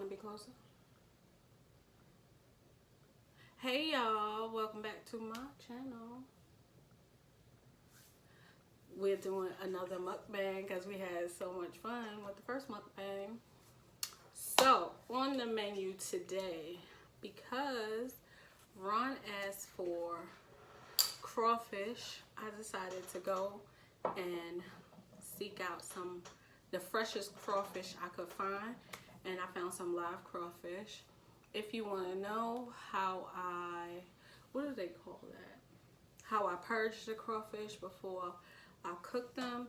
to be closer? Hey y'all, welcome back to my channel. We're doing another mukbang because we had so much fun with the first mukbang. So, on the menu today, because Ron asked for crawfish, I decided to go and seek out the freshest crawfish I could find, and I found some live crawfish. If you want to know how what do they call that? How I purge the crawfish before I cook them,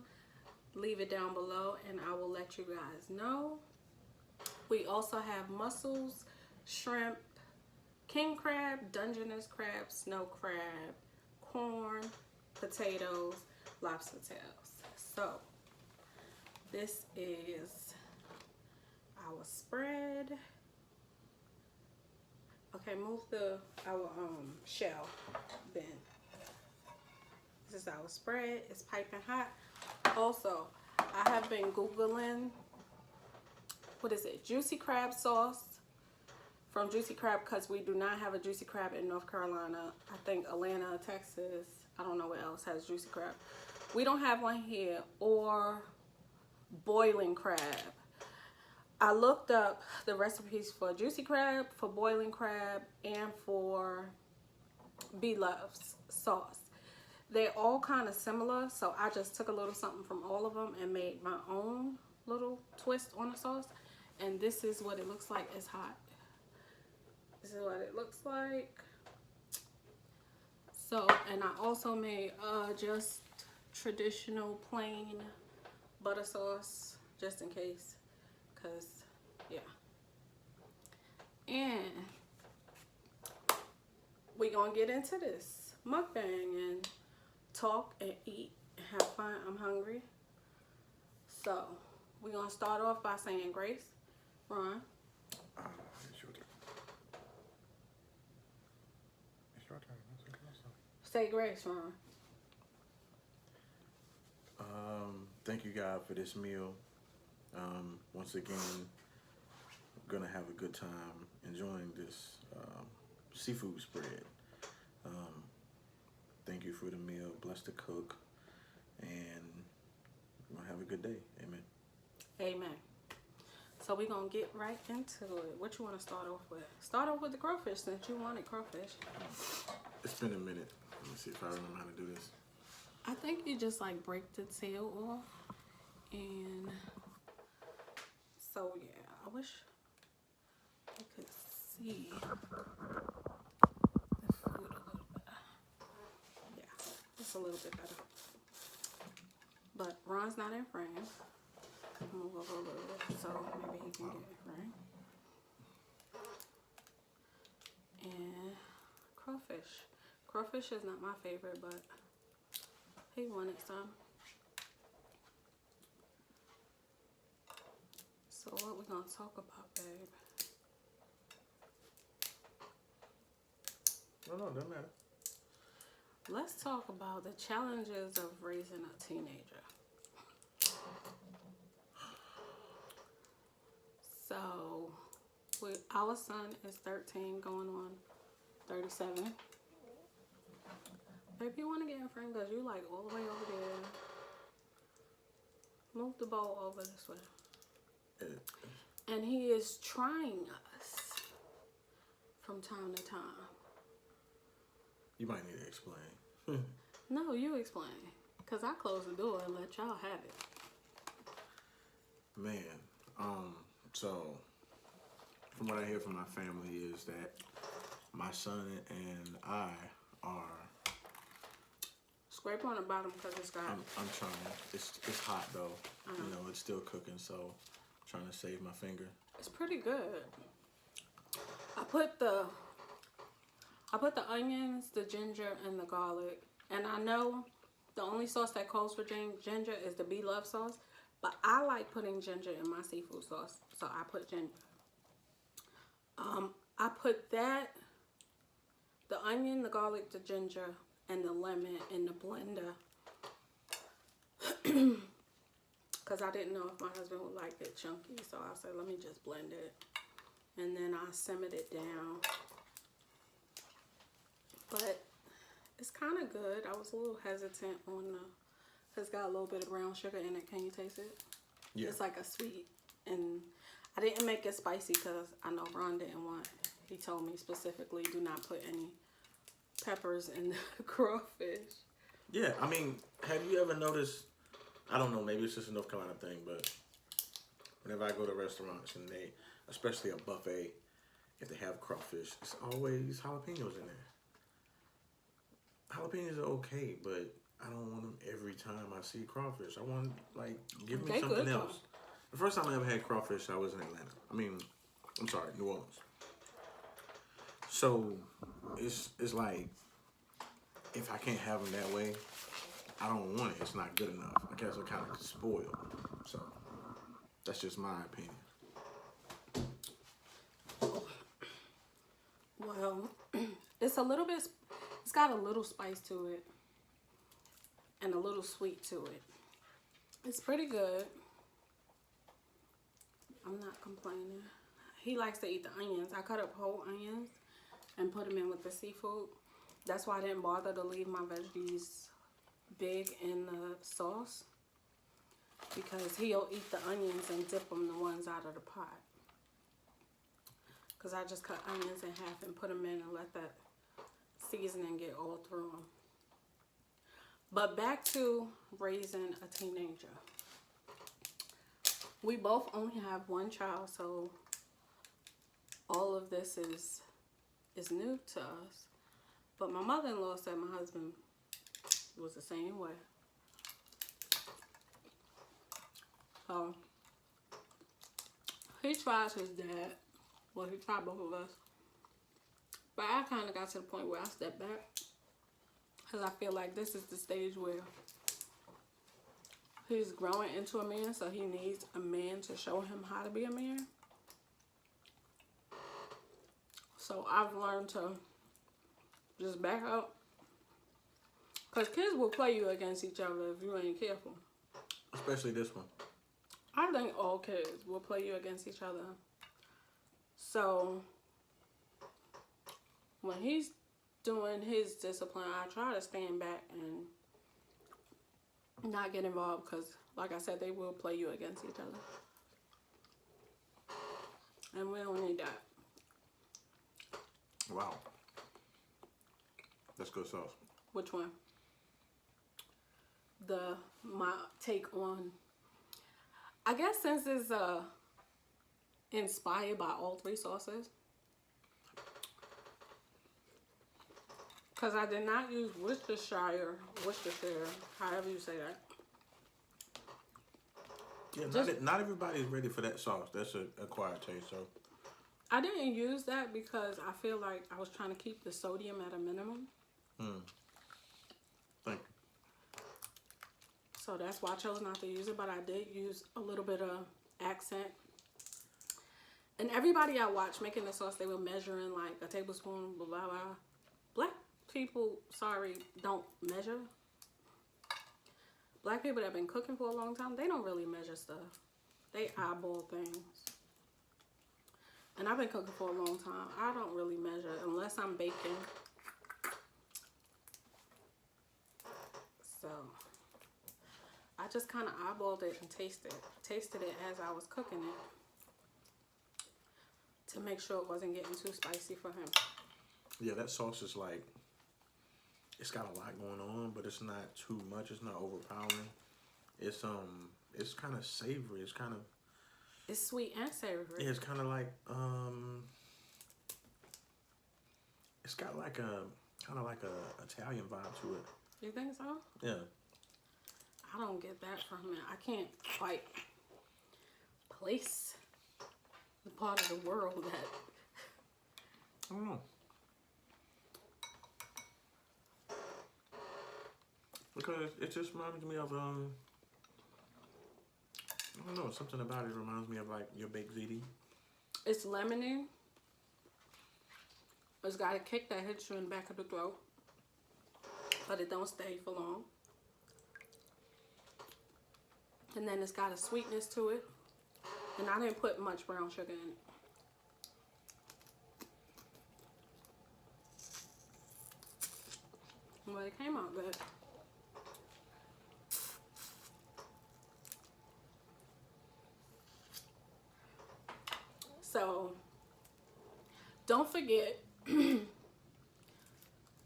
leave it down below and I will let you guys know. We also have mussels, shrimp, king crab, Dungeness crab, snow crab, corn, potatoes, lobster tails. So this is our spread. Okay, move our shell bin. This is our spread. It's piping hot. Also, I have been Googling, what is it? Juicy crab sauce from Juicy Crab, because we do not have a Juicy Crab in North Carolina. I think Atlanta, Texas, I don't know what else has Juicy Crab. We don't have one here. Or boiling crab. I looked up the recipes for Juicy Crab, for boiling crab, and for Love's sauce. They're all kind of similar, so I just took a little something from all of them and made my own little twist on the sauce. And this is what it looks like. It's hot. This is what it looks like. So, and I also made just traditional plain butter sauce, just in case, because yeah. And we gonna get into this mukbang and talk and eat and have fun. I'm hungry. So we're gonna start off by saying grace. Ron. It's your turn. It's your turn. Say grace, Ron. Thank you, God, for this meal. Once again, I'm gonna have a good time enjoying this seafood spread. Thank you for the meal. Bless the cook, and we're gonna have a good day. Amen. Amen. So we're gonna get right into it. What you want to start off with? Start off with the crawfish, since you wanted crawfish. It's been a minute. Let me see if I remember how to do this. I think you just like break the tail off, and so yeah, I wish you could see the food a little bit. Yeah, it's a little bit better. But Ron's not in frame. I'm gonna move over a little bit so maybe he can get it right. And crawfish. Crawfish is not my favorite, but he wanted some. So what we gonna talk about, babe? No, it doesn't matter. Let's talk about the challenges of raising a teenager. So, our son is 13, going on 37. Babe, you want to get in frame because you like all the way over there. Move the bowl over this way. And he is trying us from time to time. You might need to explain. No, you explain. Because I close the door and let y'all have it. Man, so from what I hear from my family is that my son and I are... Scrape on the bottom because it's got... I'm trying. It's hot though. You know, it's still cooking, so I'm trying to save my finger. It's pretty good. I put the onions, the ginger, and the garlic. And I know the only sauce that calls for ginger is the Be Love sauce. But I like putting ginger in my seafood sauce, so I put ginger. I put that, the onion, the garlic, the ginger, and the lemon in the blender. Because I didn't know if my husband would like it chunky, so I said, let me just blend it. and then I simmered it down. But it's kind of good. I was a little hesitant on the, cause it's got a little bit of brown sugar in it. Can you taste it? Yeah. It's like a sweet, and I didn't make it spicy because I know Ron didn't want. He told me specifically, do not put any peppers in the crawfish. Yeah, I mean, have you ever noticed, I don't know, maybe it's just a North Carolina thing, but whenever I go to restaurants and they, especially a buffet, if they have crawfish, it's always jalapenos in there. Jalapenos are okay, but I don't want them every time I see crawfish. I want, like, give me something else. The first time I ever had crawfish, I was in Atlanta. New Orleans. So, it's like, if I can't have them that way, I don't want it. It's not good enough. I guess it kind of spoiled. So, that's just my opinion. Well, it's a little bit, it's got a little spice to it and a little sweet to it. It's pretty good. I'm not complaining. He likes to eat the onions. I cut up whole onions and put them in with the seafood. That's why I didn't bother to leave my veggies big in the sauce, because he'll eat the onions and dip them, the ones out of the pot. Because I just cut onions in half and put them in and let that seasoning get all through them. But back to raising a teenager. We both only have one child, so all of this is new to us. But my mother-in-law said my husband was the same way. So he tried his dad. Well, he tried both of us. But I kind of got to the point where I stepped back, because I feel like this is the stage where he's growing into a man, so he needs a man to show him how to be a man. So I've learned to just back up, because kids will play you against each other if you ain't careful. Especially this one. I think all kids will play you against each other. So when he's doing his discipline, I try to stand back and not get involved, because like I said, they will play you against each other. And we don't need that. Wow. That's good sauce. Which one? My take on, I guess since it's inspired by all three sauces. Because I did not use Worcestershire, however you say that. Yeah, not everybody's ready for that sauce. That's an acquired taste, so. I didn't use that because I feel like I was trying to keep the sodium at a minimum. Thank you. So that's why I chose not to use it, but I did use a little bit of accent. And everybody I watched making the sauce, they were measuring like a tablespoon, blah, blah, blah. Black people, don't measure. Black people that have been cooking for a long time, they don't really measure stuff. They eyeball things. And I've been cooking for a long time. I don't really measure unless I'm baking. So I just kind of eyeballed it and tasted it as I was cooking it, to make sure it wasn't getting too spicy for him. Yeah, that sauce is like, it's got a lot going on, but it's not too much. It's not overpowering. It's kind of savory. It's sweet and savory. Yeah, it's kind of like it's got like a Italian vibe to it. You think so? Yeah. I don't get that from it. I can't quite place the part of the world that. I don't know. Because it just reminds me of I don't know, something about it reminds me of like your baked ziti. It's lemony. It's got a kick that hits you in the back of the throat, but it don't stay for long. And then it's got a sweetness to it. And I didn't put much brown sugar in it. Well, it came out good. So, don't forget to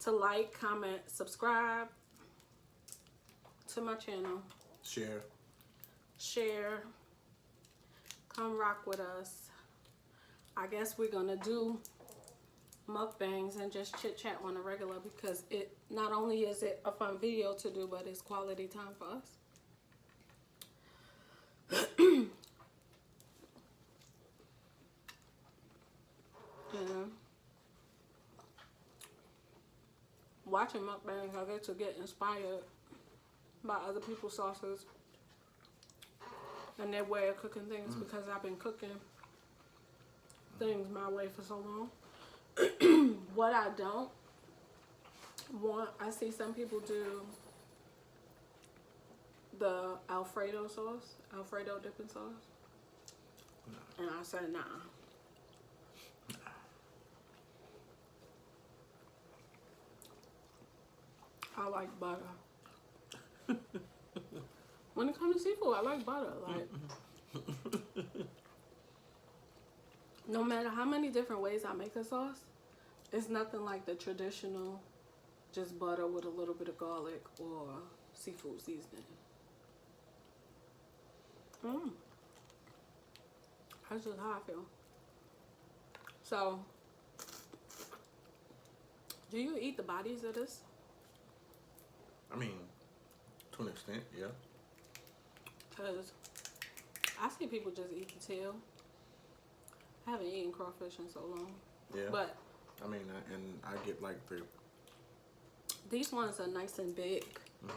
like, comment, subscribe to my channel. Share. Come rock with us. I guess we're gonna do mukbangs and just chit chat on a regular, because it not only is it a fun video to do, but it's quality time for us. Yeah. Watching mukbangs, I get to get inspired by other people's sauces and their way of cooking things, because I've been cooking things my way for so long. What I don't want, I see some people do the Alfredo sauce, Alfredo dipping sauce, and I said nah. I like butter. When it comes to seafood, I like butter. Like, no matter how many different ways I make a sauce, it's nothing like the traditional, just butter with a little bit of garlic or seafood seasoning. That's just how I feel. So, do you eat the bodies of this? I mean, to an extent, yeah. Because I see people just eat the tail. I haven't eaten crawfish in so long. Yeah. But I mean, I get like these ones are nice and big. So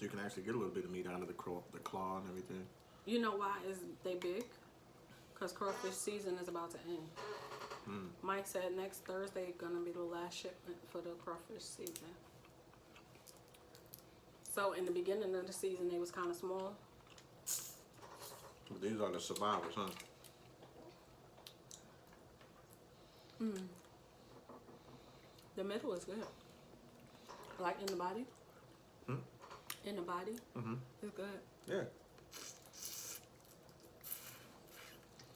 you can actually get a little bit of meat out of the claw and everything. You know why they big? Because crawfish season is about to end. Mike said next Thursday gonna be the last shipment for the crawfish season. So in the beginning of the season, they was kind of small. But these are the survivors, huh? The middle is good. Like in the body. In the body, it's good. Yeah.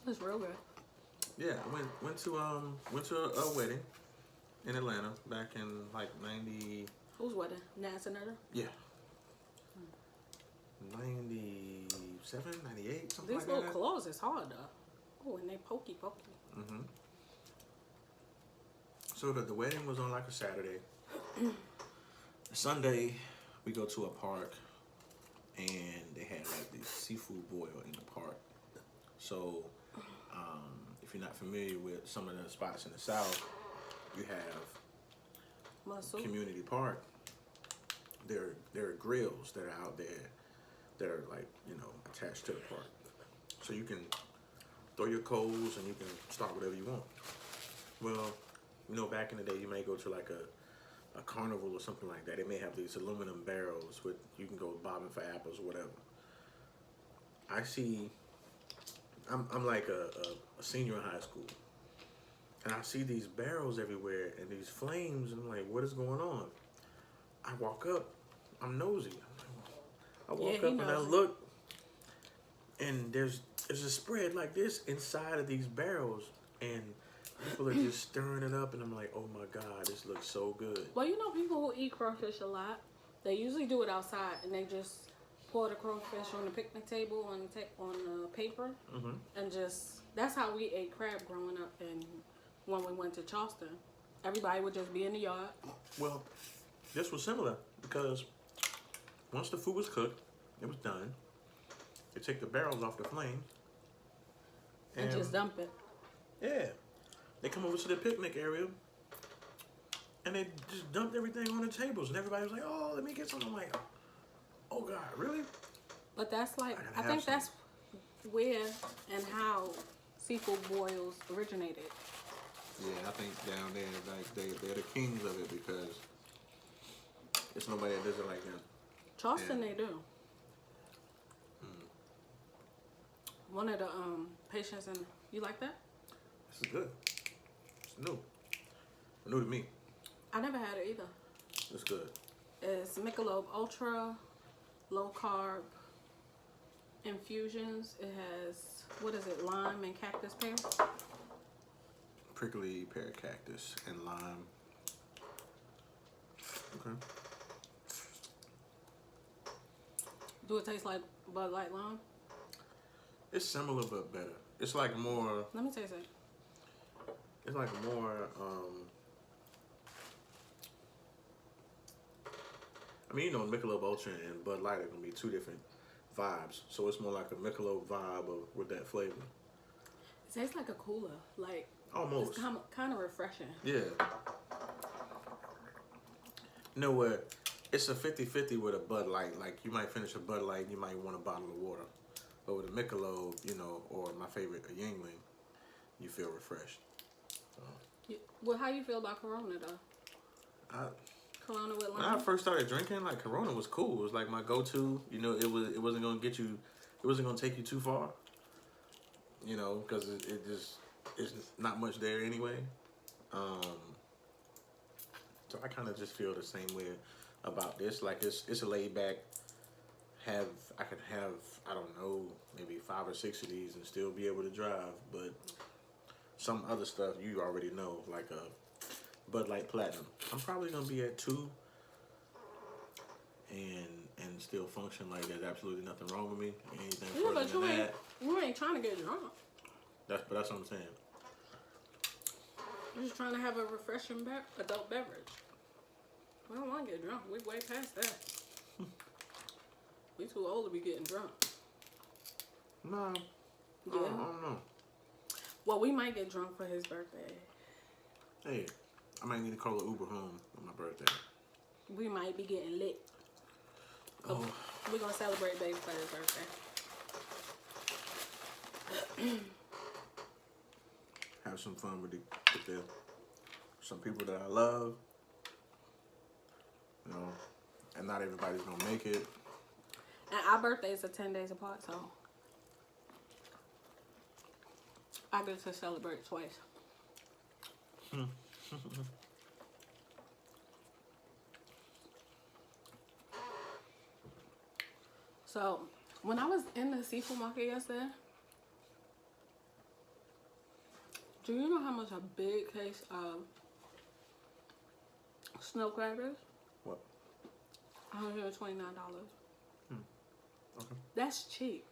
It's real good. Yeah, I went to a wedding in Atlanta back in like 90. Whose wedding? Nasanetta? Yeah. 97, 98, something These like that. little claws is hard though. Oh, and they pokey. So the wedding was on like a Saturday. Sunday, we go to a park, and they had like this seafood boil in the park. So, if you're not familiar with some of the spots in the South, you have Community Park. There are grills that are out there that are like, attached to the park. So you can throw your coals and you can start whatever you want. Well, back in the day, you may go to like a carnival or something like that. They may have these aluminum barrels with, you can go bobbing for apples or whatever. I see, I'm like a senior in high school, and I see these barrels everywhere and these flames, and I'm like, what is going on? I walk up, I'm nosy. I walk up and I look, and there's a spread like this inside of these barrels, and people are just stirring it up, and I'm like, oh my God, this looks so good. Well, people who eat crawfish a lot, they usually do it outside, and they just pour the crawfish on the picnic table on the paper, and that's how we ate crab growing up. And when we went to Charleston, everybody would just be in the yard. Well, this was similar, because once the food was cooked, it was done. They take the barrels off the flame and just dump it. Yeah. They come over to the picnic area, and they just dumped everything on the tables, and everybody was like, oh, let me get something. I'm like, oh God, really? But that's like, I think that's where and how seafood boils originated. Yeah, I think down there, like they're the kings of it, because there's nobody that does it like them. Charleston, they do. One of the patients, and you like that? This is good. It's new. New to me. I never had it either. It's good. It's Michelob Ultra, low carb infusions. It has, what is it, lime and cactus pear? Prickly pear cactus and lime. Okay. Do it taste like Bud Light lime? It's similar but better. It's like more. Let me taste it. It's like more. I mean, you know, Michelob Ultra and Bud Light are gonna be two different vibes. So it's more like a Michelob vibe with that flavor. It tastes like a cooler, like Almost. it's kind of refreshing. Yeah. You know what? It's a 50-50 with a Bud Light. Like, you might finish a Bud Light, you might want a bottle of water. But with a Michelob, you know, or my favorite, a Yingling, you feel refreshed. So. Well, how you feel about Corona though? Corona with lime. When I first started drinking, like, Corona was cool. It was like my go-to. You know, it wasn't gonna get you. It wasn't gonna take you too far. You know, because it just is not much there anyway. So I kind of just feel the same way about this. Like, it's a laid back. I could have, I don't know, maybe 5 or 6 of these and still be able to drive. But some other stuff you already know, like a Bud Light Platinum, I'm probably gonna be at 2 and still function like there's absolutely nothing wrong with me. Anything Yeah, further but than you ain't trying to get drunk. that's what I'm saying. You're just trying to have a refreshing adult beverage. We don't want to get drunk. We way past that. We too old to be getting drunk. No. Yeah. I don't know. Well, we might get drunk for his birthday. Hey, I might need to call an Uber home on my birthday. We might be getting lit. Oh. We're going to celebrate baby for his birthday. Have some fun with some people that I love. You know, and not everybody's going to make it. And our birthdays are 10 days apart, so I get to celebrate twice. So, when I was in the seafood market yesterday, do you know how much a big case of snow crab is? What? $129. Okay. That's cheap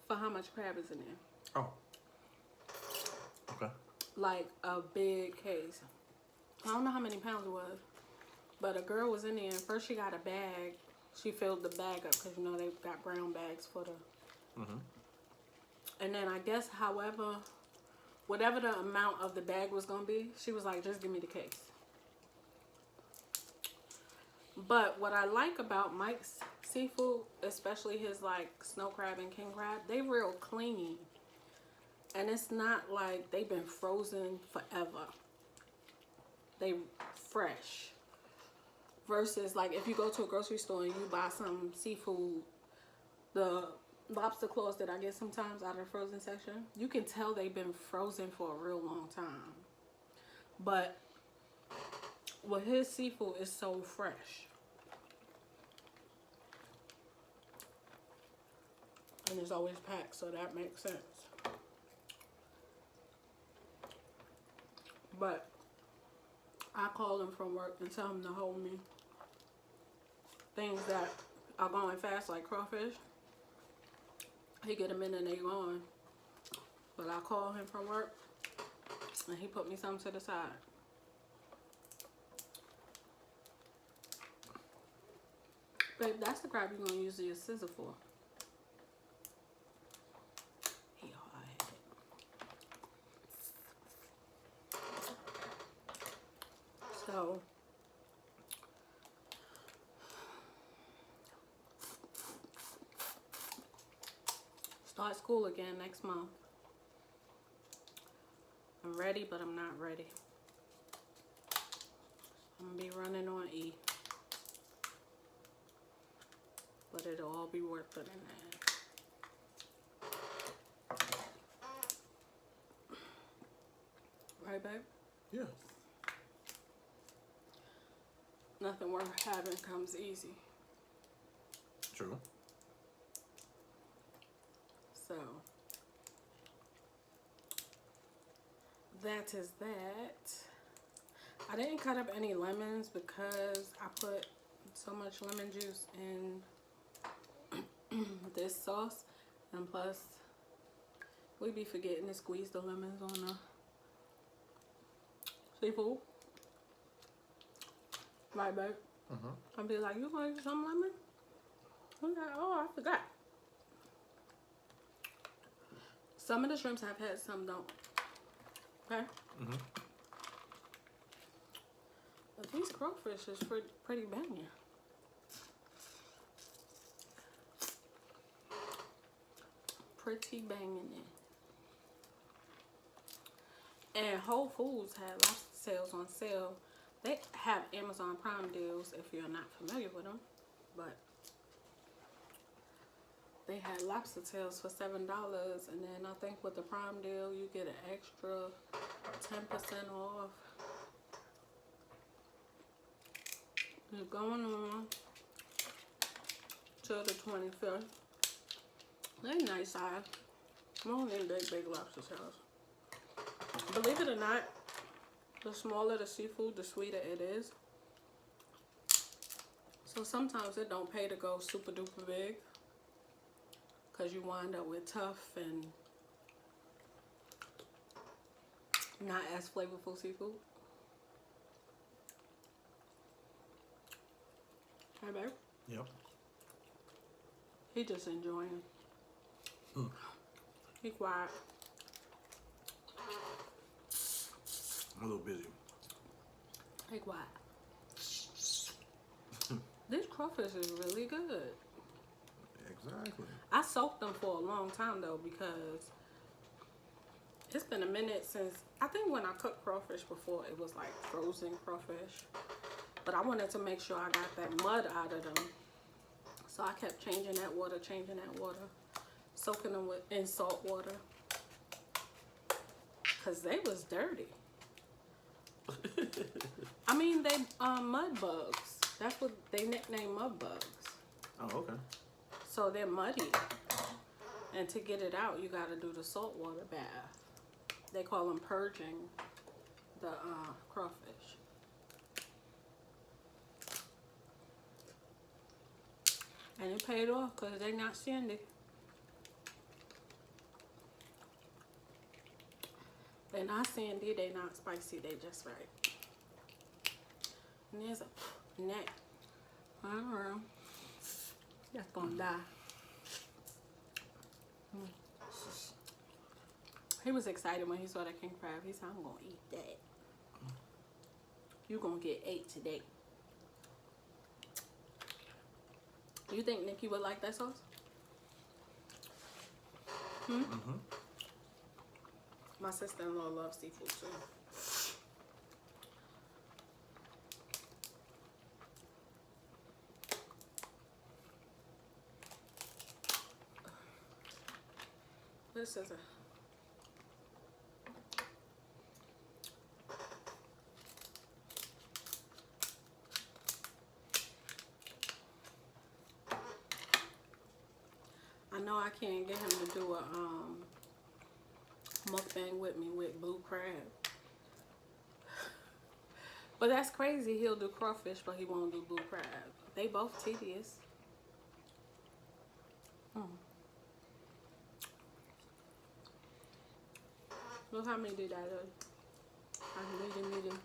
for how much crab is in there. Oh. Okay. Like a big case. I don't know how many pounds it was, but a girl was in there and first she got a bag. She filled the bag up because, you know, they've got brown bags for the... And then I guess, whatever the amount of the bag was going to be, she was like, just give me the case. But what I like about Mike's seafood, especially his like snow crab and king crab, they real clean. And it's not like they've been frozen forever. They fresh. Versus like if you go to a grocery store and you buy some seafood, the lobster claws that I get sometimes out of the frozen section, you can tell they've been frozen for a real long time. But with his seafood, it's so fresh. And it's always packed, so that makes sense. But I call him from work and tell him to hold me things that are going fast, like crawfish. He get them in and they gone. But I call him from work and he put me something to the side. Babe, that's the crab you're gonna use your scissor for. He hard-headed. So start school again next month. I'm ready, but I'm not ready. I'm gonna be running on E. But it'll all be worth it in that. Right, babe? Yeah. nothing worth having comes easy. True. So that is that. I didn't cut up any lemons because I put so much lemon juice in this sauce, and plus we be forgetting to squeeze the lemons on the seafood. Right, babe? I'll be like, you want some lemon? I'm like, oh, I forgot. Some of the shrimps I've had, some don't. Okay? But these crawfish is pretty banging. Pretty banging it. And Whole Foods had lobster tails on sale. They have Amazon Prime deals if you're not familiar with them. But they had lobster tails for $7. And then I think with the Prime deal, you get an extra 10% off. It's going on till the 25th. They're nice size. I don't need big lobster tails. Believe it or not, the smaller the seafood, the sweeter it is. So sometimes it don't pay to go super duper big, because you wind up with tough and not as flavorful seafood. Hey, babe? Yep. He just enjoying. He quiet. I'm a little busy. He quiet. This crawfish is really good. Exactly. I soaked them for a long time though, because it's been a minute since, I think when I cooked crawfish before, it was like frozen crawfish. But I wanted to make sure I got that mud out of them. So I kept changing that water, soaking them in salt water. Because they was dirty. I mean, they mud bugs. That's what they nickname mud bugs. Oh, okay. So they're muddy. And to get it out, you got to do the salt water bath. They call them purging the crawfish. And it paid off because they're not sandy. They're not sandy, they're not spicy, they just right. And there's a neck. I don't know. That's gonna die. He was excited when he saw that king crab. He said, I'm gonna eat that. You gonna get 8 today. You think Nikki would like that sauce? My sister-in-law loves seafood too. This is I know I can't get him to do a mukbang with me with blue crab. But that's crazy. He'll do crawfish, but he won't do blue crab. They both tedious. Look how many did I do. I'm medium.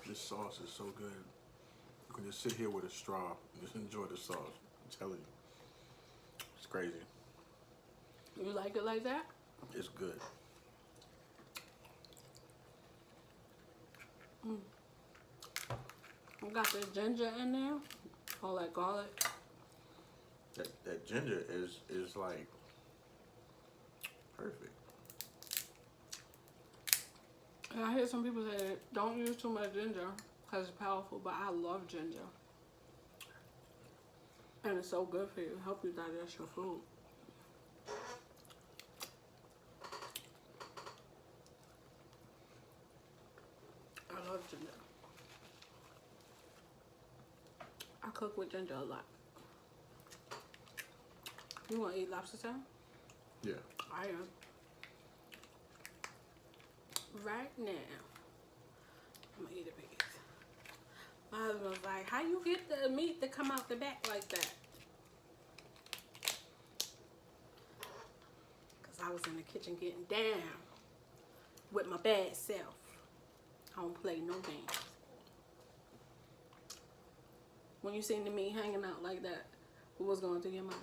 This sauce is so good. You can just sit here with a straw and just enjoy the sauce. I'm telling you. It's crazy. You like it like that? It's good. I got the ginger in there. All that garlic. That ginger is like perfect. And I hear some people say don't use too much ginger because it's powerful, but I love ginger. And it's so good for you. Help you digest your food. ginger. I cook with ginger a lot. You want to eat lobster tail? Yeah. I am. Right now, I'm gonna eat a piece. My husband was like, how you get the meat to come out the back like that? Because I was in the kitchen getting down with my bad self. I don't play no games. When you seen the meat hanging out like that, what was going through your mind?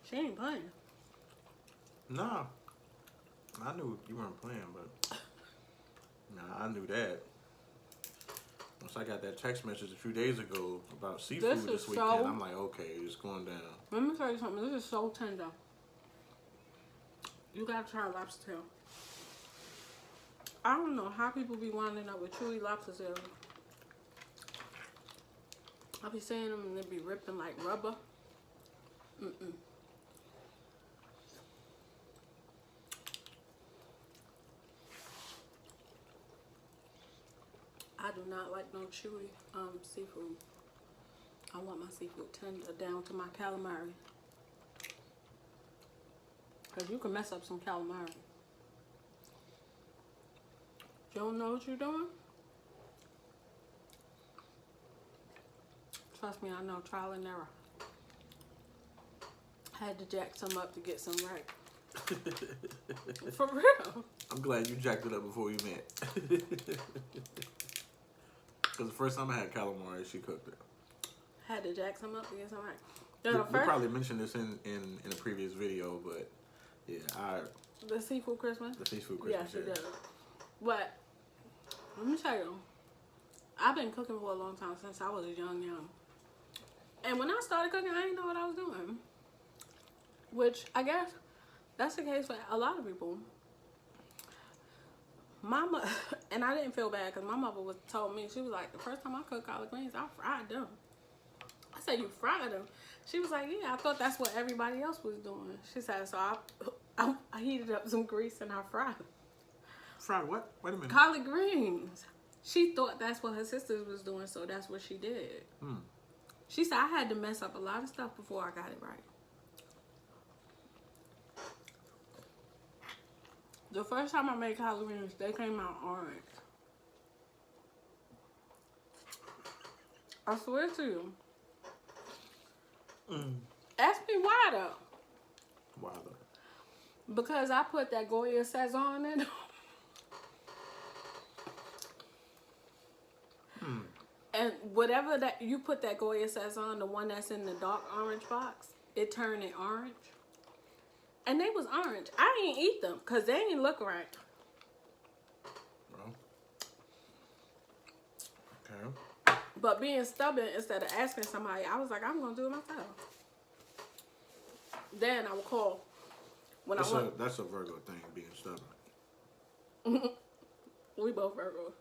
She ain't playing. Nah. I knew you weren't playing, but nah, I knew that. Once I got that text message a few days ago about seafood this weekend, I'm like, okay, it's going down. Let me tell you something. This is so tender. You gotta try lobster tail. I don't know how people be winding up with chewy lobster tail. I be seeing them and they be ripping like rubber. Mm-mm. I do not like no chewy seafood. I want my seafood tender down to my calamari. Because you can mess up some calamari. You don't know what you're doing? Trust me, I know. Trial and error. Had to jack some up to get some right. For real. I'm glad you jacked it up before we met. Because the first time I had calamari, she cooked it. Had to jack some up to get some right. We probably mentioned this in a previous video, but yeah, the seafood Christmas? The seafood Christmas, yeah. She did. But, let me tell you, I've been cooking for a long time, since I was young. And when I started cooking, I didn't know what I was doing. Which, I guess, that's the case for a lot of people. Mama, and I didn't feel bad, because my mother told me, she was like, the first time I cooked collard greens, I fried them. I said, you fried them? She was like, yeah, I thought that's what everybody else was doing. She said, so I heated up some grease and I fried them. Fried what? Wait a minute. Collard greens. She thought that's what her sisters was doing, so that's what she did. She said, I had to mess up a lot of stuff before I got it right. The first time I made collard greens, they came out orange. I swear to you. Ask me why though. Why though? Because I put that Goya Sazon in them. And whatever that you put that Goya Sazon, the one that's in the dark orange box, it turned it orange. And they was orange. I ain't eat them because they ain't look right. Well, okay. But being stubborn, instead of asking somebody, I was like, I'm going to do it myself. Then I would call. That's a Virgo thing, being stubborn. We both Virgos.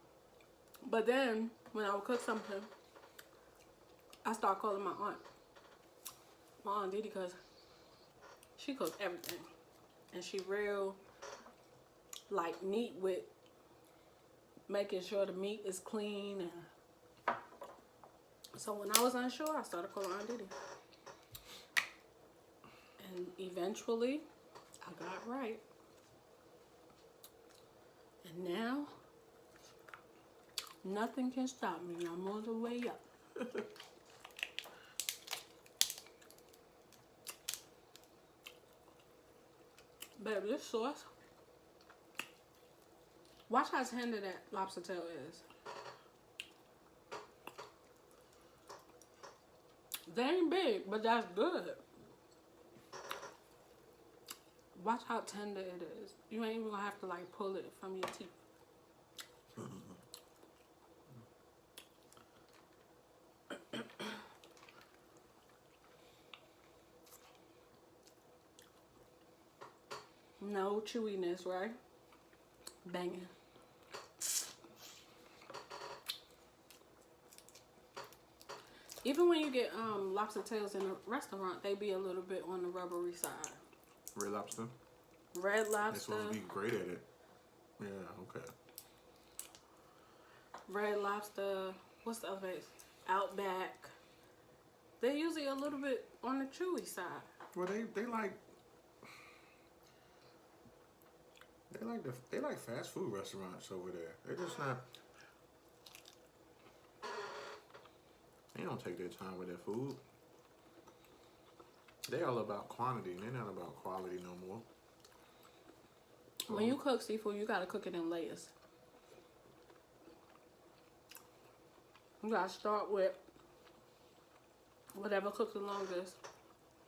But then, when I would cook something, I started calling my aunt. My Aunt Didi, because she cooks everything. And she real, like, neat with making sure the meat is clean. And so when I was unsure, I started calling Aunt Didi. And eventually, I got right. And now, nothing can stop me. I'm on the way up. Babe, this sauce. Watch how tender that lobster tail is. They ain't big, but that's good. Watch how tender it is. You ain't even gonna have to like pull it from your teeth. No chewiness, right? Banging. Even when you get lobster tails in a restaurant, they be a little bit on the rubbery side. Red Lobster? Red Lobster. They're supposed to be great at it. Yeah, okay. Red Lobster, what's the other place? Outback. They're usually a little bit on the chewy side. Well, they like fast food restaurants over there. They're just not. They don't take their time with their food. They're all about quantity. They're not about quality no more. When you cook seafood, you gotta cook it in layers. You gotta start with whatever cooks the longest.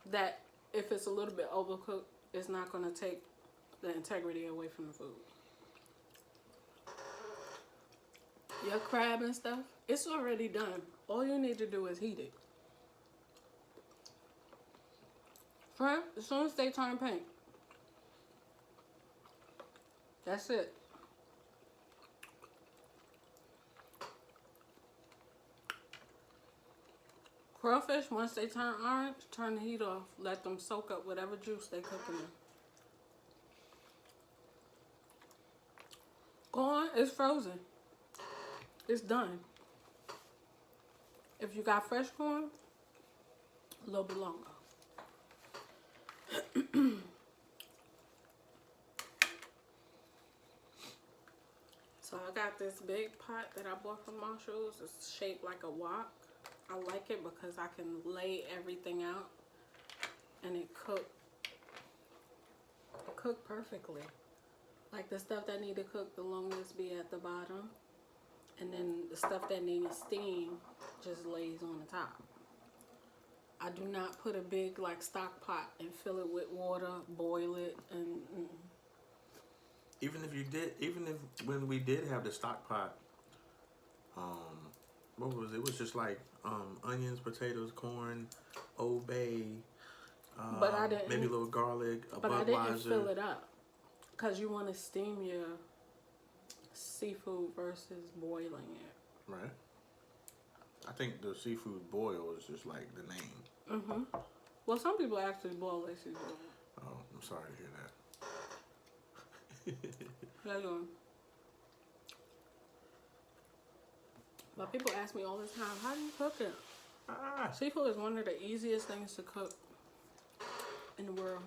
That if it's a little bit overcooked, it's not gonna take the integrity away from the food. Your crab and stuff, it's already done. All you need to do is heat it. Shrimp, as soon as they turn pink, that's it. Crawfish, once they turn orange, turn the heat off. Let them soak up whatever juice they cooking in. Corn is frozen. It's done. If you got fresh corn, a little bit longer. So I got this big pot that I bought from Marshall's. It's shaped like a wok. I like it because I can lay everything out and it cook perfectly. Like the stuff that need to cook the longest be at the bottom, and then the stuff that needs steam just lays on the top. I do not put a big like stock pot and fill it with water, boil it, and Even if when we did have the stock pot, what was it? It was just like onions, potatoes, corn, Old Bay, but I didn't, maybe a little garlic, a but Budweiser. I didn't fill it up because you want to steam your seafood versus boiling it. Right. I think the seafood boil is just like the name. Mhm. Well, some people actually boil their seafood. Oh, I'm sorry to hear that. How you doing? But people ask me all the time, how do you cook it? Seafood is one of the easiest things to cook in the world.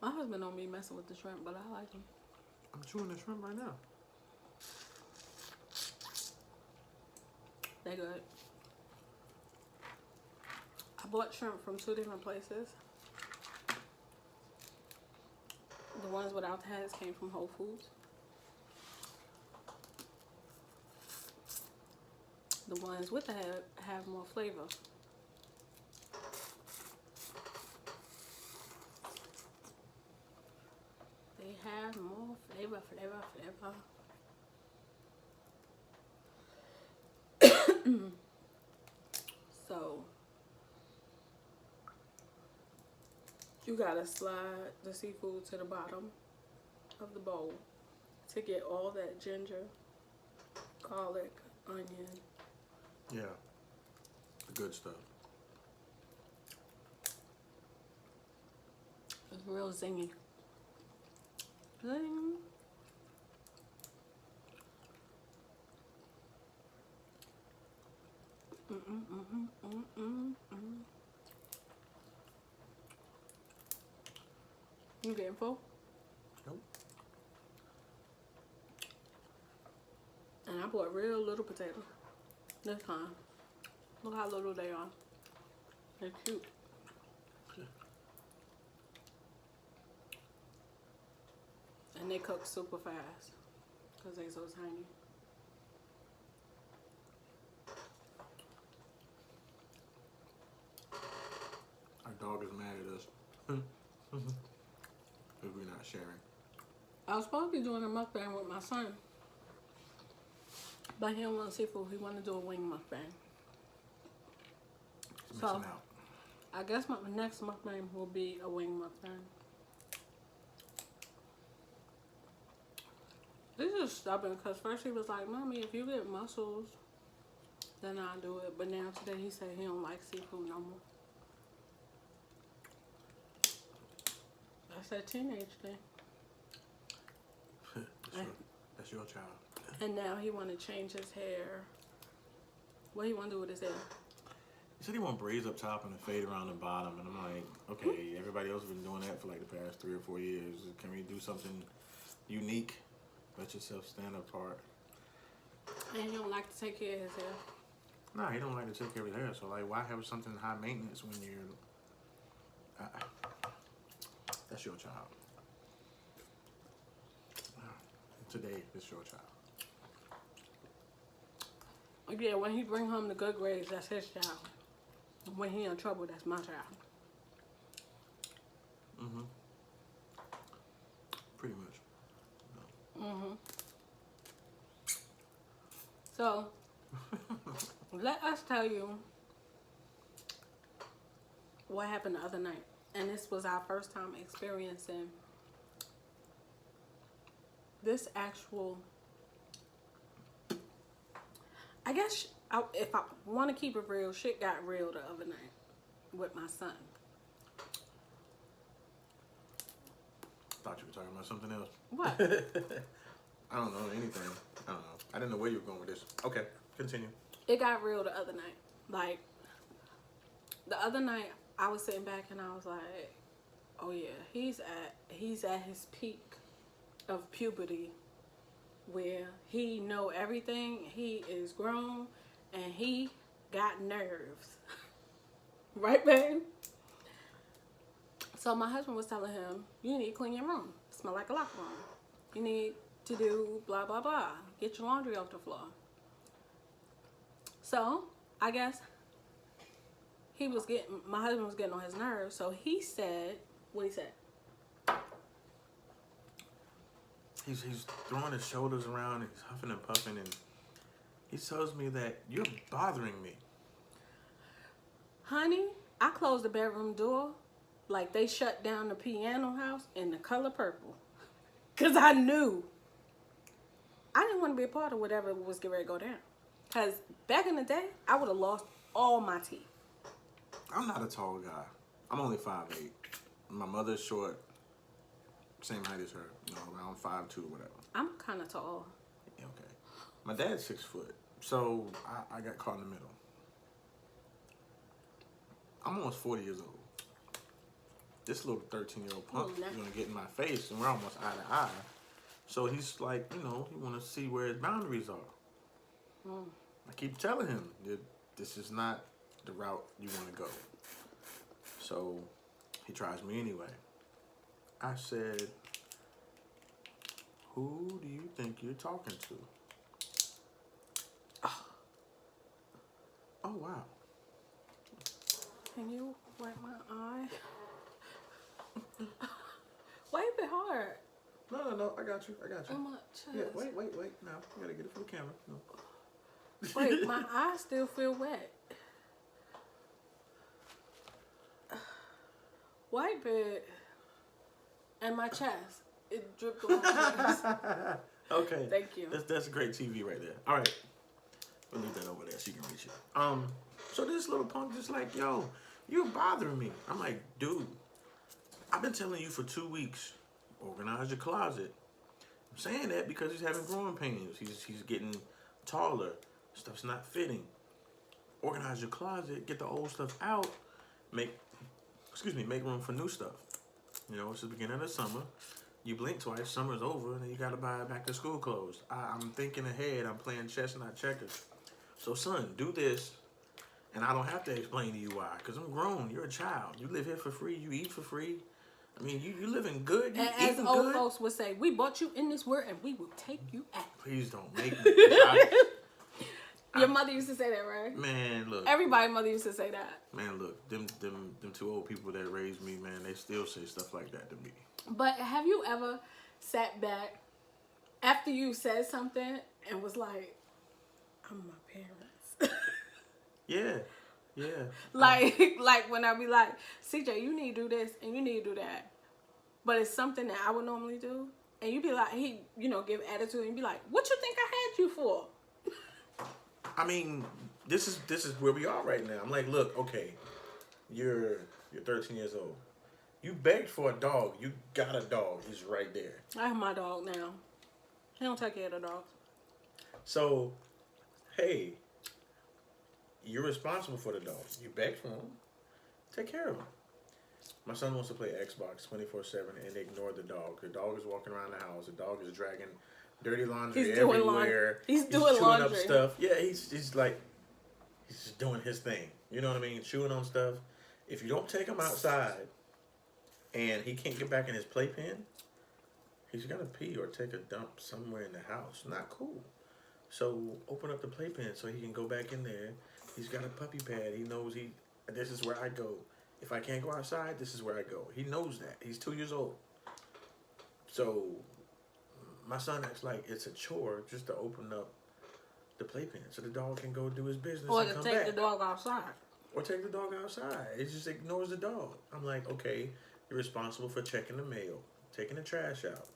My husband don't be messing with the shrimp, but I like them. I'm chewing the shrimp right now. They good. I bought shrimp from 2 different places. The ones without the heads came from Whole Foods. The ones with the head have more flavor. They have more flavor. So you gotta slide the seafood to the bottom of the bowl to get all that ginger, garlic, onion. Yeah, the good stuff. It's real zingy. Zing. You getting full? Nope. And I bought real little potatoes this time. Look how little they are. They're cute. And they cook super fast because they're so tiny. Our dog is mad at us because we're not sharing. I was supposed to be doing a mukbang with my son, but he don't want seafood. He want to do a wing mukbang. He's So, missing out. I guess my next mukbang will be a wing mukbang. He's just stubborn because first he was like, Mommy, if you get mussels, then I'll do it. But now today he said he don't like seafood no more. That's that teenage thing. That's your child. And now he want to change his hair. What he want to do with his hair? He said he want braids up top and a fade around the bottom. And I'm like, okay, everybody else has been doing that for like the past 3 or 4 years. Can we do something unique? Let yourself stand apart. And you don't like to take care of his hair? Nah, he don't like to take care of his hair. So like, why have something high maintenance when you're... That's your child. Today, it's your child. Yeah, when he bring home the good grades, that's his child. When he in trouble, that's my child. Mm-hmm. Pretty much. No. Mm-hmm. So, let us tell you what happened the other night. And this was our first time experiencing this actual... I guess if I want to keep it real, shit got real the other night with my son. Thought you were talking about something else. What? I don't know anything. I don't know. I didn't know where you were going with this. Okay, continue. It got real the other night. Like, the other night, I was sitting back and I was like, oh yeah, he's at his peak of puberty, where he know everything, he is grown, and he got nerves. Right, babe? So my husband was telling him, you need to clean your room. It smell like a locker room. You need to do blah, blah, blah. Get your laundry off the floor. So, I guess my husband was getting on his nerves, so he said, what he said? He's throwing his shoulders around, and he's huffing and puffing, and he tells me that you're bothering me. Honey, I closed the bedroom door like they shut down the piano house in the color purple. Because I knew I didn't want to be a part of whatever was getting ready to go down. Because back in the day, I would have lost all my teeth. I'm not a tall guy. I'm only 5'8". My mother's short. Same height as her, you know, around 5'2" or whatever. I'm kind of tall. Yeah, okay. My dad's 6 foot, so I got caught in the middle. I'm almost 40 years old. This little 13-year-old punk is gonna get in my face, and we're almost eye to eye. So he's like, you know, he want to see where his boundaries are. I keep telling him that this is not the route you want to go. So he tries me anyway. I said, who do you think you're talking to? Oh, wow. Can you wipe my eye? Wipe it hard. No, I got you. On my chest. Yeah, wait. No, you gotta get it for the camera. No. Wait, my eyes still feel wet. Wipe it. And my chest. It dripped on my chest. Okay. Thank you. That's great TV right there. All right. We'll leave that over there. She can reach it. So this little punk just like, yo, you're bothering me. I'm like, dude, I've been telling you for 2 weeks, organize your closet. I'm saying that because he's having growing pains. He's getting taller. Stuff's not fitting. Organize your closet. Get the old stuff out. Make room for new stuff. You know, it's the beginning of the summer. You blink twice, summer's over, and then you gotta buy back to school clothes. I'm thinking ahead. I'm playing chess, not checkers. So, son, do this, and I don't have to explain to you why, because I'm grown. You're a child. You live here for free. You eat for free. I mean, you living good. You and eating as old good. folks would say, we bought you in this world, and we will take you out. Please don't make me. Your mother used to say that, right? Man, look. Everybody's mother used to say that. Man, look. Them 2 old people that raised me, man, they still say stuff like that to me. But have you ever sat back after you said something and was like, I'm my parents? Yeah. Like when I be like, CJ, you need to do this and you need to do that. But it's something that I would normally do. And you be like, he, give attitude and be like, what you think I had you for? I mean, this is where we are right now. I'm like, look, okay, you're 13 years old. You begged for a dog. You got a dog. He's right there. I have my dog now. He don't take care of the dogs. So, hey, you're responsible for the dog. You beg for him. Take care of him. My son wants to play Xbox 24/7 and ignore the dog. The dog is walking around the house. The dog is dragging dirty laundry everywhere. He's doing chewing laundry. up stuff. Yeah, he's just doing his thing. You know what I mean? Chewing on stuff. If you don't take him outside and he can't get back in his playpen, he's gonna pee or take a dump somewhere in the house. Not cool. So open up the playpen so he can go back in there. He's got a puppy pad. He knows this is where I go. If I can't go outside, this is where I go. He knows that. He's 2 years old. So my son acts like it's a chore just to open up the playpen so the dog can go do his business Or and to come take back. the dog outside. Or take the dog outside. It just ignores the dog. I'm like, okay, you're responsible for checking the mail, taking the trash out.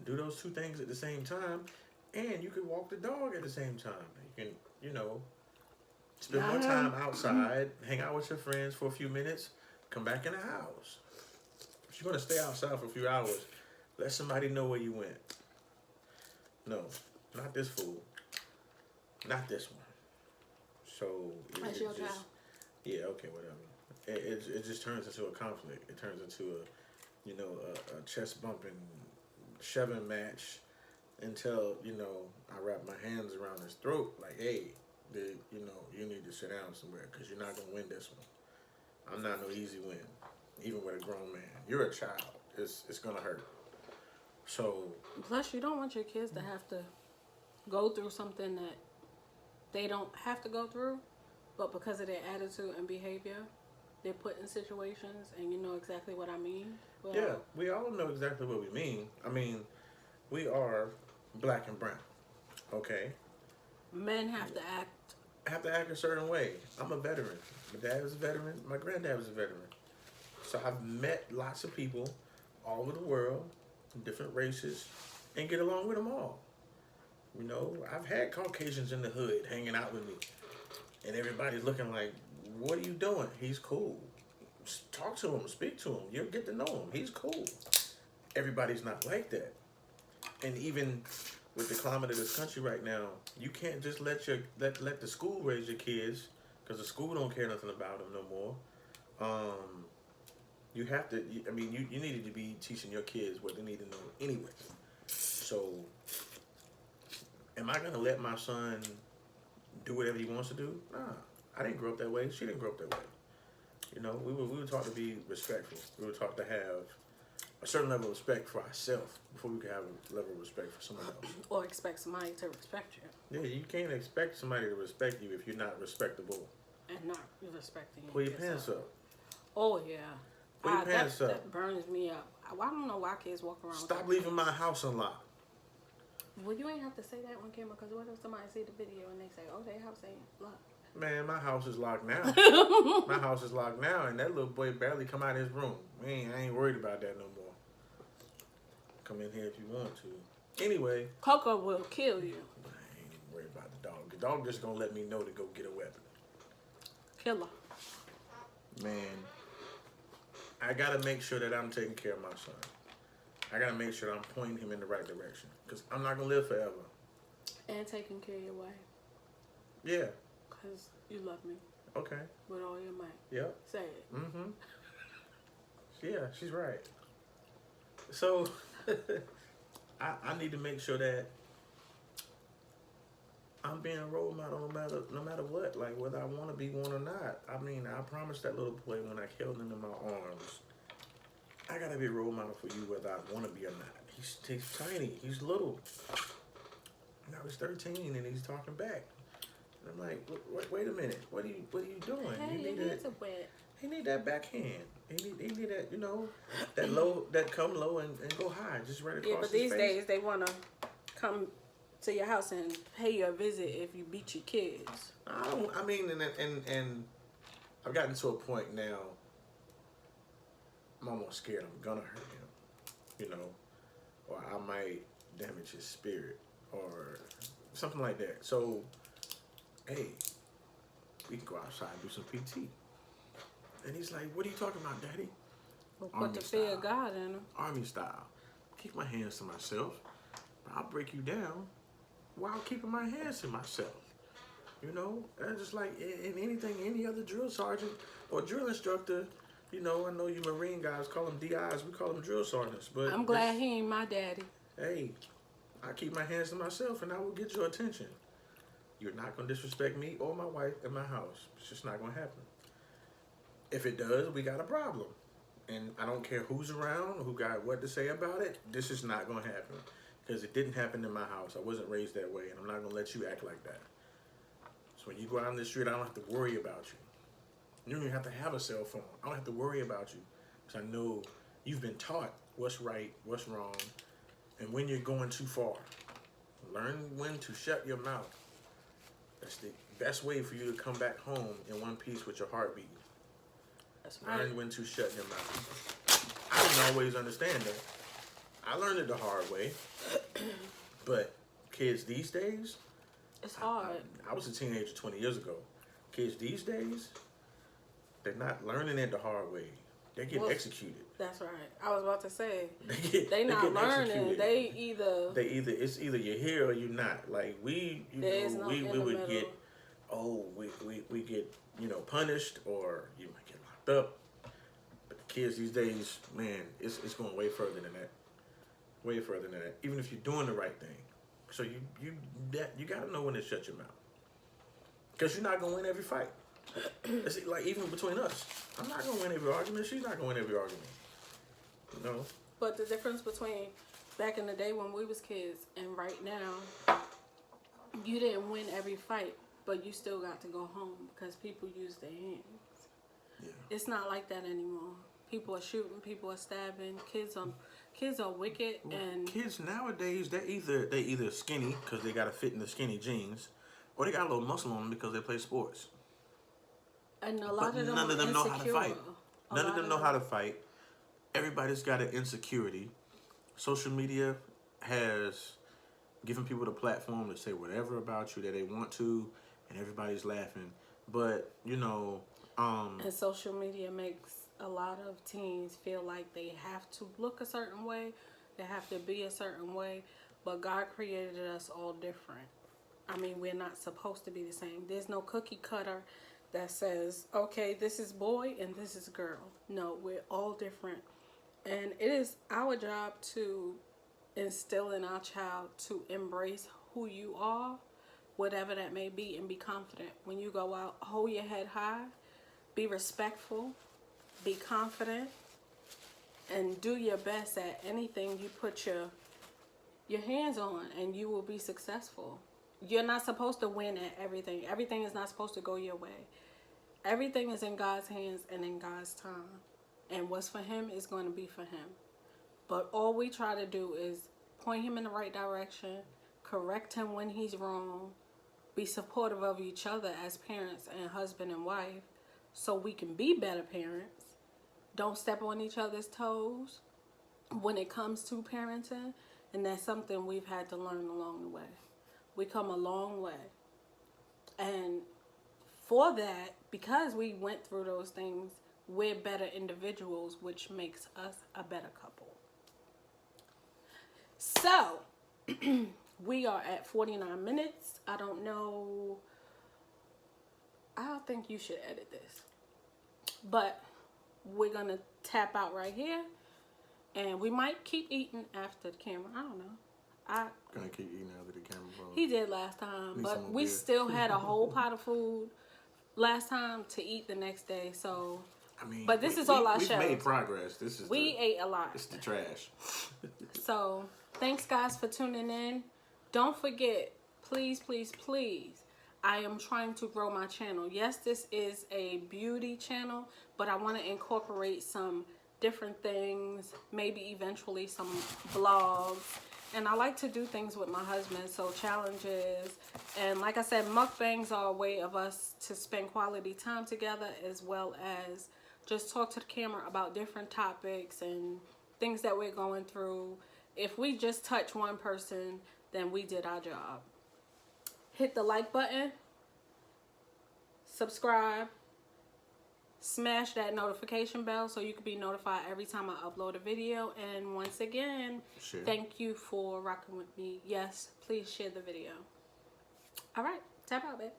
Do those two things at the same time, and you can walk the dog at the same time. You can, spend more time outside, hang out with your friends for a few minutes, come back in the house. If you're going to stay outside for a few hours, let somebody know where you went. No, not this fool. Not this one. So That's your child. Yeah, okay, whatever. It just turns into a conflict. It turns into a chest bumping, shoving match until, I wrap my hands around his throat like, hey, dude, you need to sit down somewhere because you're not going to win this one. I'm not no easy win, even with a grown man. You're a child. It's going to hurt. So. Plus, you don't want your kids to have to go through something that they don't have to go through, but because of their attitude and behavior, they're put in situations, and you know exactly what I mean. Well, yeah, we all know exactly what we mean. I mean, we are black and brown, okay? Men have to act a certain way. I'm a veteran. My dad was a veteran. My granddad was a veteran. So I've met lots of people all over the world, different races, and get along with them all. I've had Caucasians in the hood hanging out with me, and everybody's looking like, what are you doing? He's cool. Talk to him, speak to him. You'll get to know him. He's cool. Everybody's not like that. And even with the climate of this country right now, you can't just let the school raise your kids, because the school don't care nothing about them no more. You have to. You needed to be teaching your kids what they need to know anyway. So, am I gonna let my son do whatever he wants to do? Nah, I didn't grow up that way. She didn't grow up that way. We were taught to be respectful. We were taught to have a certain level of respect for ourselves before we could have a level of respect for someone else. or expect somebody to respect you. Yeah, you can't expect somebody to respect you if you're not respectable. And not respecting you. Pull your pants up. Oh, yeah. Pull your pants up. That burns me up. I don't know why kids walk around. Stop leaving my house unlocked. Well, you ain't have to say that on camera, because what if somebody see the video and they say, oh, their house ain't locked? Man, my house is locked now. My house is locked now, and that little boy barely come out of his room. I ain't worried about that no more. Come in here if you want to. Anyway. Coco will kill you. I ain't even worried about the dog. The dog just gonna let me know to go get a weapon. Killer. Man, I gotta make sure that I'm taking care of my son. I gotta make sure I'm pointing him in the right direction, because I'm not gonna live forever. And taking care of your wife. Yeah. Because you love me. Okay. With all your might. Yep. Say it. Mm-hmm. Yeah, she's right. So, I need to make sure that I'm being a role model no matter what. Like, whether I want to be one or not. I promised that little boy when I held him in my arms, I got to be a role model for you whether I want to be or not. He's tiny. He's little. Now he's 13 and he's talking back. And I'm like, wait a minute. What are you doing? Hey, you need your that. hands are wet. He need that backhand. He need that, that low, that come low and go high, just right across Yeah, but his these face. days they want to come to your house and pay you a visit if you beat your kids. And I've gotten to a point now, I'm almost scared I'm gonna hurt him, or I might damage his spirit or something like that. So, hey, we can go outside and do some PT. And he's like, what are you talking about, Daddy? We'll put the fear of God in them. Army style. Keep my hands to myself. I'll break you down while keeping my hands to myself. You know, and just like in anything, any other drill sergeant or drill instructor, you know, I know you Marine guys call them DIs, we call them drill sergeants. But I'm glad he ain't my daddy. hey, I keep my hands to myself and I will get your attention. You're not going to disrespect me or my wife in my house. It's just not going to happen. If it does, we got a problem. And I don't care who's around, who got what to say about it. This is not going to happen. Because it didn't happen in my house. I wasn't raised that way. And I'm not going to let you act like that. So when you go out on the street, I don't have to worry about you. You don't even have to have a cell phone. I don't have to worry about you. Because I know you've been taught what's right, what's wrong, and when you're going too far. Learn when to shut your mouth. That's the best way for you to come back home in one piece with your heart beating. That's right. Learn when to shut your mouth. I didn't always understand that. I learned it the hard way. But kids these days, it's hard. I was a teenager 20 years ago. Kids these days, they're not learning it the hard way. They get executed. That's right. I was about to say they not learning. Executed. They either it's either you're here or you're not. Like we would get we get punished or you might get locked up. But the kids these days, man, it's going way further than that. Way further than that. Even if you're doing the right thing, so you got to know when to shut your mouth. Because you're not going to win every fight. It's like even between us. I'm not going to win every argument. She's not going to win every argument. You know? But the difference between back in the day when we was kids and right now, you didn't win every fight, but you still got to go home because people use their hands. Yeah. It's not like that anymore. People are shooting, people are stabbing, kids are wicked. And kids nowadays, they either skinny because they got to fit in the skinny jeans, or they got a little muscle on them because they play sports. And a lot of them none of them know how to fight. None of them know how to fight. Everybody's got an insecurity. Social media has given people the platform to say whatever about you that they want to, and everybody's laughing. But and social media makes a lot of teens feel like they have to look a certain way, they have to be a certain way, but God created us all different. I mean, we're not supposed to be the same. There's no cookie cutter that says, okay, this is boy and this is girl. No, we're all different. And it is our job to instill in our child to embrace who you are, whatever that may be, and be confident. When you go out, hold your head high, be respectful, be confident, and do your best at anything you put your hands on, and you will be successful. You're not supposed to win at everything. Everything is not supposed to go your way. Everything is in God's hands and in God's time. And what's for him is going to be for him. But all we try to do is point him in the right direction, correct him when he's wrong, be supportive of each other as parents and husband and wife so we can be better parents. Don't step on each other's toes when it comes to parenting. And that's something we've had to learn along the way. We come a long way. And for that, because we went through those things, we're better individuals, which makes us a better couple. So, we are at 49 minutes. I don't know. I don't think you should edit this. But we're going to tap out right here. And we might keep eating after the camera. I don't know. Gonna keep eating after the camera. He did last time, but we still had a whole pot of food last time to eat the next day. So, I mean, but this is all our show. We've made progress. We ate a lot. It's the trash. So, thanks guys for tuning in. Don't forget, please, please, please. I am trying to grow my channel. Yes, this is a beauty channel, but I want to incorporate some different things, maybe eventually some vlogs. And I like to do things with my husband, so challenges. And like I said, mukbangs are a way of us to spend quality time together, as well as just talk to the camera about different topics and things that we're going through. If we just touch one person, then we did our job. Hit the like button, subscribe, Smash that notification bell so you can be notified every time I upload a video. And once again, thank you for rocking with me. Yes, please share the video. All right, tap out, babe.